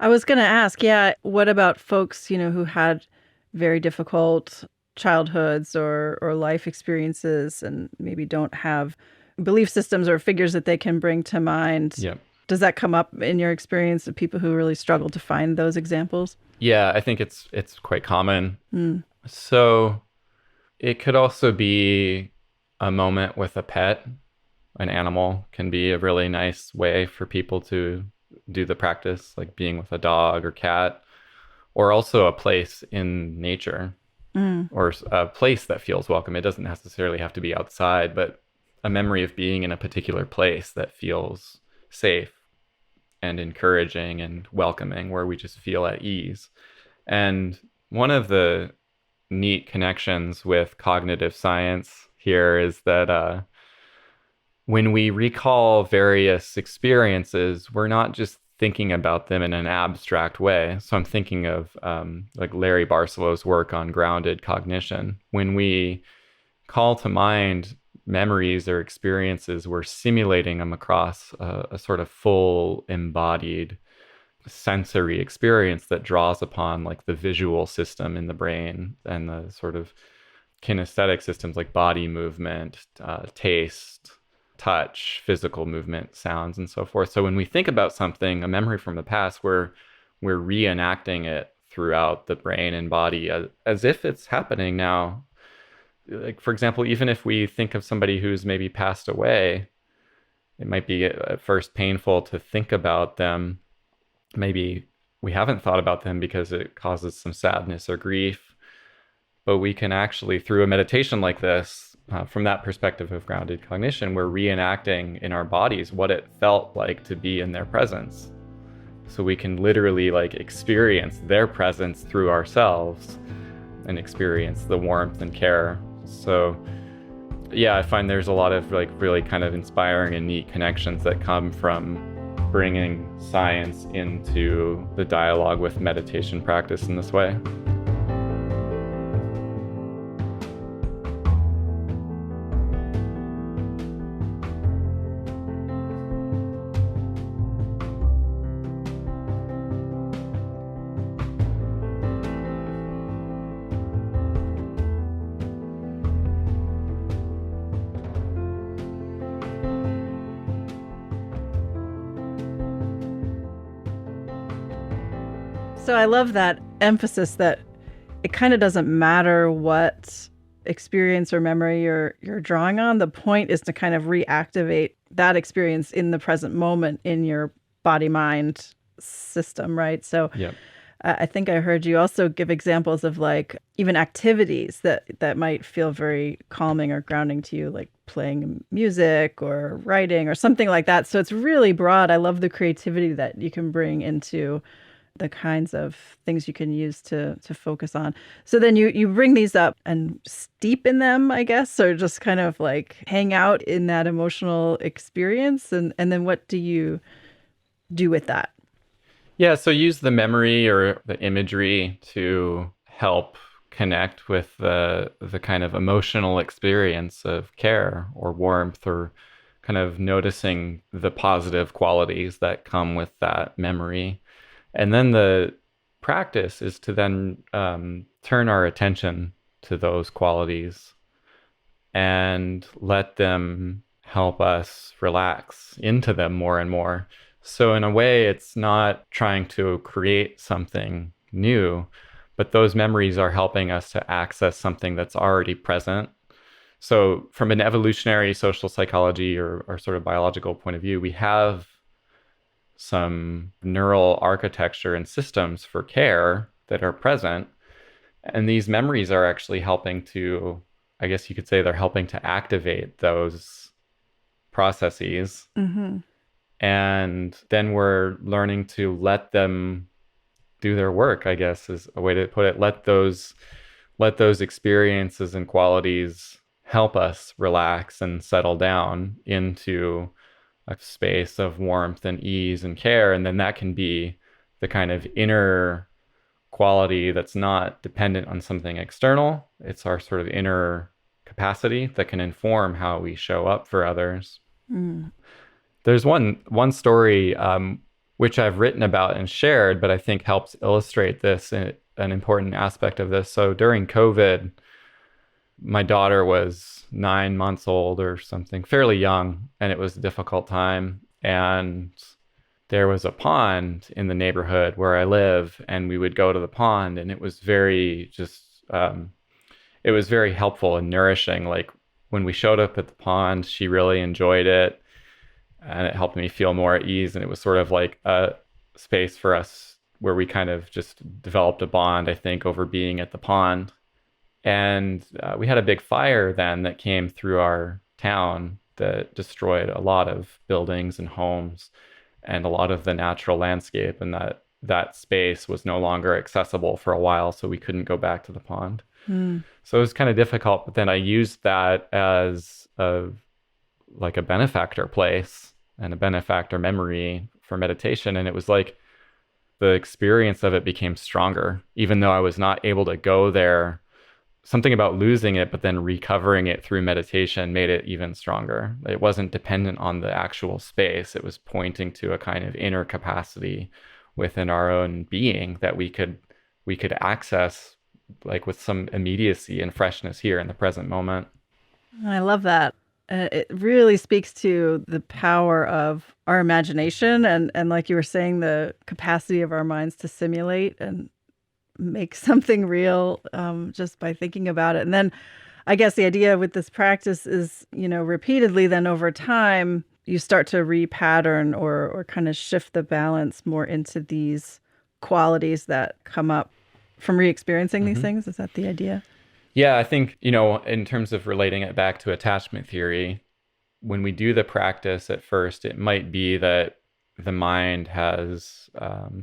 I was going to ask, yeah, what about folks, who had very difficult childhoods or life experiences and maybe don't have belief systems or figures that they can bring to mind? Yeah. Does that come up in your experience of people who really struggle to find those examples? Yeah, I think it's quite common. So it could also be a moment with a pet. An animal can be a really nice way for people to do the practice, like being with a dog or cat, or also a place in nature or a place that feels welcome. It doesn't necessarily have to be outside, but a memory of being in a particular place that feels safe and encouraging and welcoming, where we just feel at ease. And one of the neat connections with cognitive science here is that when we recall various experiences, we're not just thinking about them in an abstract way. So I'm thinking of like Larry Barcelow's work on grounded cognition. When we call to mind memories or experiences, we're simulating them across a sort of full embodied sensory experience that draws upon like the visual system in the brain and the sort of kinesthetic systems like body movement, taste, touch, physical movement, sounds, and so forth. So when we think about something, a memory from the past, we're reenacting it throughout the brain and body as if it's happening now. Like, for example, even if we think of somebody who's maybe passed away, it might be at first painful to think about them. Maybe we haven't thought about them because it causes some sadness or grief, but we can actually, through a meditation like this, from that perspective of grounded cognition, we're reenacting in our bodies what it felt like to be in their presence. So we can literally like experience their presence through ourselves and experience the warmth and care. So yeah, I find there's a lot of like really kind of inspiring and neat connections that come from bringing science into the dialogue with meditation practice in this way. So I love that emphasis that it kind of doesn't matter what experience or memory you're drawing on. The point is to kind of reactivate that experience in the present moment in your body-mind system, right? So Yeah. I think I heard you also give examples of like even activities that might feel very calming or grounding to you, like playing music or writing or something like that. So it's really broad. I love the creativity that you can bring into the kinds of things you can use to focus on. So then you bring these up and steep in them, I guess, or just kind of like hang out in that emotional experience. And then what do you do with that? Yeah, so use the memory or the imagery to help connect with the kind of emotional experience of care or warmth, or kind of noticing the positive qualities that come with that memory. And then the practice is to then turn our attention to those qualities and let them help us relax into them more and more. So in a way, it's not trying to create something new, but those memories are helping us to access something that's already present. So from an evolutionary social psychology or sort of biological point of view, we have some neural architecture and systems for care that are present. And these memories are actually helping to, I guess you could say, they're helping to activate those processes. Mm-hmm. And then we're learning to let them do their work, I guess is a way to put it. Let those experiences and qualities help us relax and settle down into a space of warmth and ease and care. And then that can be the kind of inner quality that's not dependent on something external. It's our sort of inner capacity that can inform how we show up for others. Mm. There's one story which I've written about and shared, but I think helps illustrate this, an important aspect of this. So during COVID, my daughter was 9 months old or something, fairly young, and it was a difficult time. And there was a pond in the neighborhood where I live, and we would go to the pond, and it was very it was very helpful and nourishing. Like when we showed up at the pond, she really enjoyed it, and it helped me feel more at ease. And it was sort of like a space for us where we kind of just developed a bond, I think, over being at the pond. And we had a big fire then that came through our town that destroyed a lot of buildings and homes and a lot of the natural landscape. And that space was no longer accessible for a while, so we couldn't go back to the pond. Mm. So it was kind of difficult. But then I used that as like a benefactor place and a benefactor memory for meditation. And it was like the experience of it became stronger, even though I was not able to go there. Something about losing it, but then recovering it through meditation made it even stronger. It wasn't dependent on the actual space. It was pointing to a kind of inner capacity within our own being that we could access like with some immediacy and freshness here in the present moment. I love that. It really speaks to the power of our imagination and like you were saying, the capacity of our minds to simulate and make something real just by thinking about it. And then I guess the idea with this practice is, repeatedly, then over time, you start to repattern or kind of shift the balance more into these qualities that come up from re-experiencing these Mm-hmm. things. Is that the idea? Yeah, I think, in terms of relating it back to attachment theory, when we do the practice at first, it might be that the mind has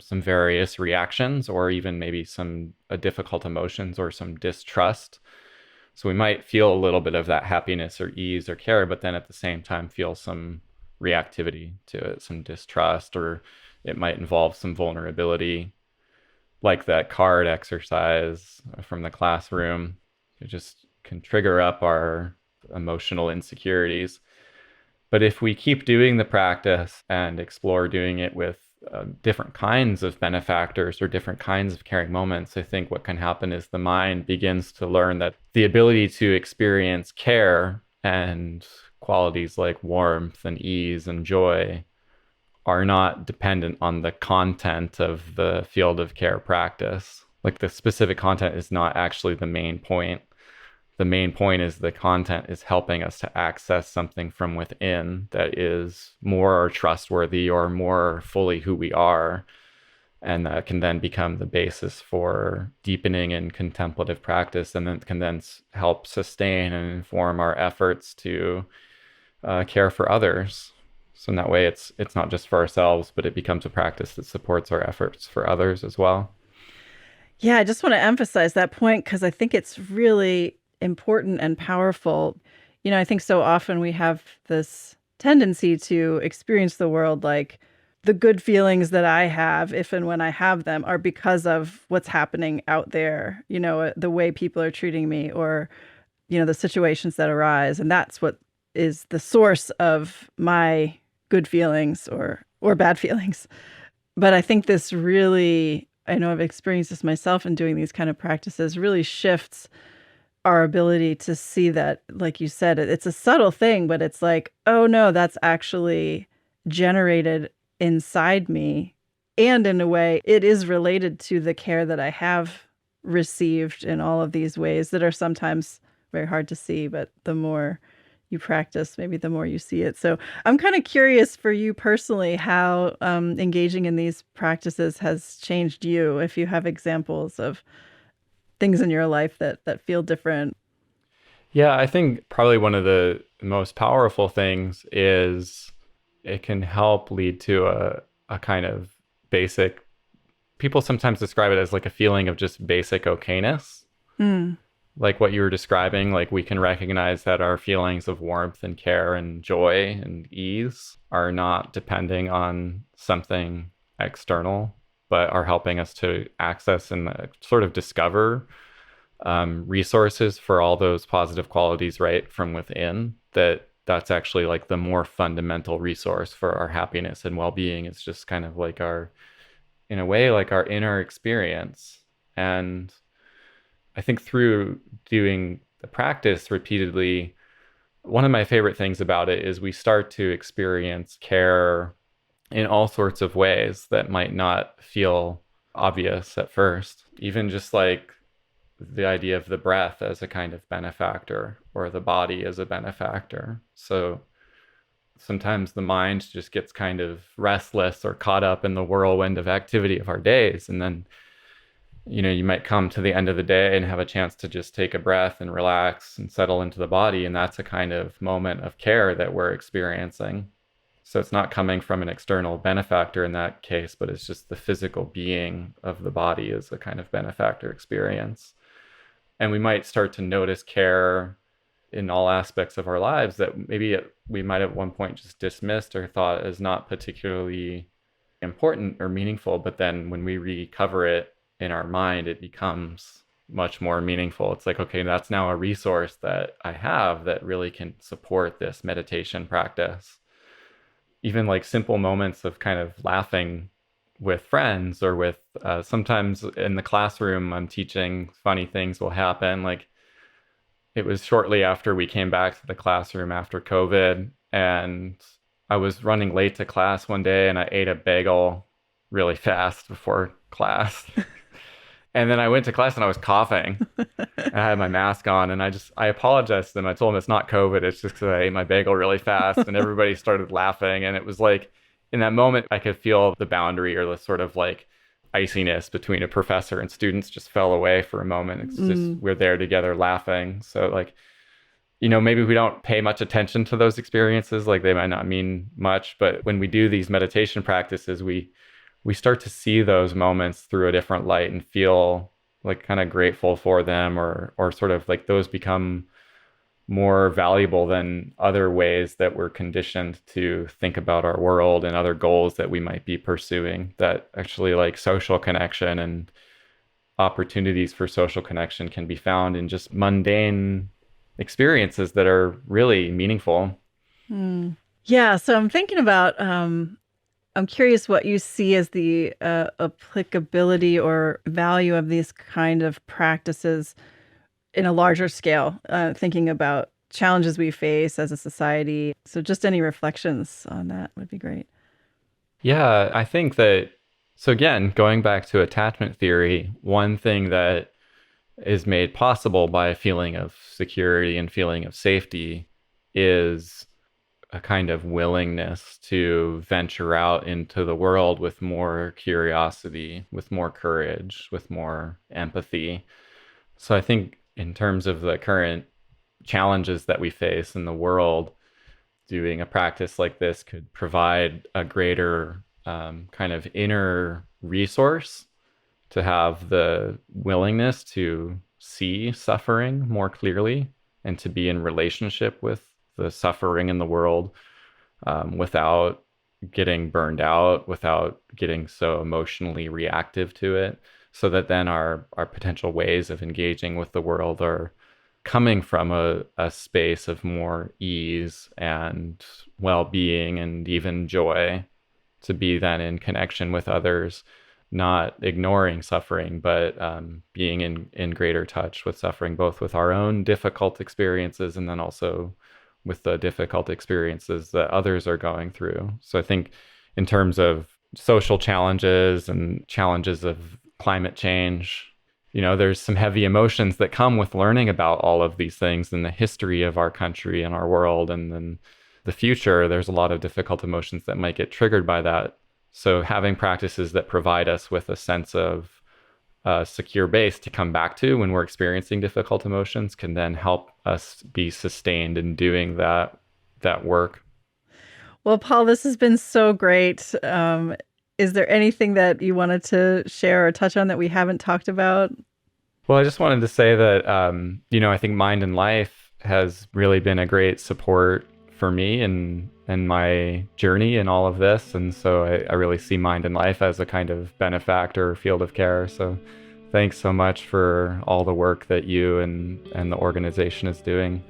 some various reactions or even maybe some difficult emotions or some distrust. So we might feel a little bit of that happiness or ease or care, but then at the same time feel some reactivity to it, some distrust, or it might involve some vulnerability, like that card exercise from the classroom. It just can trigger up our emotional insecurities. But if we keep doing the practice and explore doing it with different kinds of benefactors or different kinds of caring moments, I think what can happen is the mind begins to learn that the ability to experience care and qualities like warmth and ease and joy are not dependent on the content of the field of care practice. Like the specific content is not actually the main point. The main point is the content is helping us to access something from within that is more trustworthy or more fully who we are. And that can then become the basis for deepening in contemplative practice, and then can then help sustain and inform our efforts to care for others. So in that way, it's not just for ourselves, but it becomes a practice that supports our efforts for others as well. Yeah, I just want to emphasize that point because I think it's really important and powerful. I think so often we have this tendency to experience the world like the good feelings that I have, if and when I have them, are because of what's happening out there, the way people are treating me or, the situations that arise. And that's what is the source of my good feelings or bad feelings. But I think this really, I know I've experienced this myself in doing these kind of practices, really shifts our ability to see that, like you said, it's a subtle thing, but it's like, oh no, that's actually generated inside me. And in a way, it is related to the care that I have received in all of these ways that are sometimes very hard to see, but the more you practice, maybe the more you see it. So I'm kind of curious for you personally, how engaging in these practices has changed you, if you have examples of things in your life that feel different. Yeah, I think probably one of the most powerful things is it can help lead to a kind of basic, people sometimes describe it as like a feeling of just basic okayness. Mm. Like what you were describing, like we can recognize that our feelings of warmth and care and joy and ease are not depending on something external, but are helping us to access and sort of discover resources for all those positive qualities right from within. That's actually like the more fundamental resource for our happiness and well-being. It's just kind of like our, in a way, like our inner experience. And I think through doing the practice repeatedly, one of my favorite things about it is we start to experience care in all sorts of ways that might not feel obvious at first. Even just like the idea of the breath as a kind of benefactor or the body as a benefactor. So sometimes the mind just gets kind of restless or caught up in the whirlwind of activity of our days. And then, you might come to the end of the day and have a chance to just take a breath and relax and settle into the body. And that's a kind of moment of care that we're experiencing. So it's not coming from an external benefactor in that case, but it's just the physical being of the body as a kind of benefactor experience. And we might start to notice care in all aspects of our lives that maybe we might at one point just dismissed or thought as not particularly important or meaningful, but then when we recover it in our mind, it becomes much more meaningful. It's like, okay, that's now a resource that I have that really can support this meditation practice. Even like simple moments of kind of laughing with friends or with sometimes in the classroom, I'm teaching, funny things will happen. Like it was shortly after we came back to the classroom after COVID, and I was running late to class one day and I ate a bagel really fast before class. And then I went to class and I was coughing. And I had my mask on, and I apologized to them. I told them it's not COVID. It's just because I ate my bagel really fast, and everybody started laughing. And it was like, in that moment, I could feel the boundary or the sort of like iciness between a professor and students just fell away for a moment. It's just, we're there together laughing. So like, maybe we don't pay much attention to those experiences. Like they might not mean much, but when we do these meditation practices, we start to see those moments through a different light and feel like kind of grateful for them, or sort of like those become more valuable than other ways that we're conditioned to think about our world and other goals that we might be pursuing. That actually like social connection and opportunities for social connection can be found in just mundane experiences that are really meaningful. Yeah, so I'm thinking about I'm curious what you see as the applicability or value of these kind of practices in a larger scale, thinking about challenges we face as a society. So just any reflections on that would be great. Yeah, I think that, so again, going back to attachment theory, one thing that is made possible by a feeling of security and feeling of safety is a kind of willingness to venture out into the world with more curiosity, with more courage, with more empathy. So I think in terms of the current challenges that we face in the world, doing a practice like this could provide a greater kind of inner resource to have the willingness to see suffering more clearly and to be in relationship with the suffering in the world without getting burned out, without getting so emotionally reactive to it, so that then our potential ways of engaging with the world are coming from a space of more ease and well-being and even joy, to be then in connection with others, not ignoring suffering, but being in greater touch with suffering, both with our own difficult experiences and then also with the difficult experiences that others are going through. So I think in terms of social challenges and challenges of climate change, there's some heavy emotions that come with learning about all of these things and the history of our country and our world. And then the future, there's a lot of difficult emotions that might get triggered by that. So having practices that provide us with a sense of secure base to come back to when we're experiencing difficult emotions can then help us be sustained in doing that work. Well, Paul, this has been so great. Is there anything that you wanted to share or touch on that we haven't talked about? Well, I just wanted to say that, I think Mind and Life has really been a great support for me and my journey in all of this. And so I really see Mind and Life as a kind of benefactor field of care. So thanks so much for all the work that you and the organization is doing.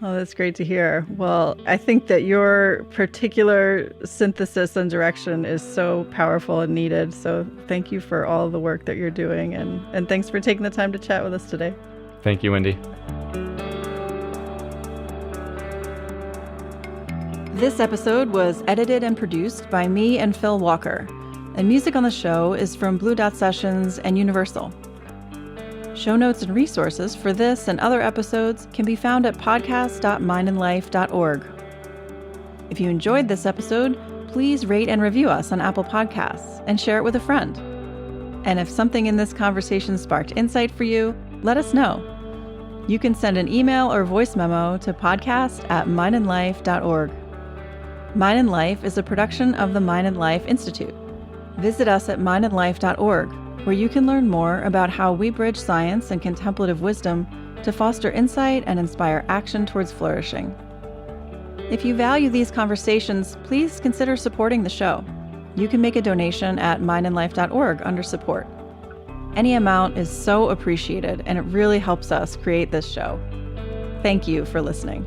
Oh, that's great to hear. Well, I think that your particular synthesis and direction is so powerful and needed. So thank you for all the work that you're doing. And thanks for taking the time to chat with us today. Thank you, Wendy. This episode was edited and produced by me and Phil Walker. And music on the show is from Blue Dot Sessions and Universal. Show notes and resources for this and other episodes can be found at podcast.mindandlife.org. If you enjoyed this episode, please rate and review us on Apple Podcasts and share it with a friend. And if something in this conversation sparked insight for you, let us know. You can send an email or voice memo to podcast@mindandlife.org. Mind and Life is a production of the Mind and Life Institute. Visit us at mindandlife.org, where you can learn more about how we bridge science and contemplative wisdom to foster insight and inspire action towards flourishing. If you value these conversations, please consider supporting the show. You can make a donation at mindandlife.org under support. Any amount is so appreciated, and it really helps us create this show. Thank you for listening.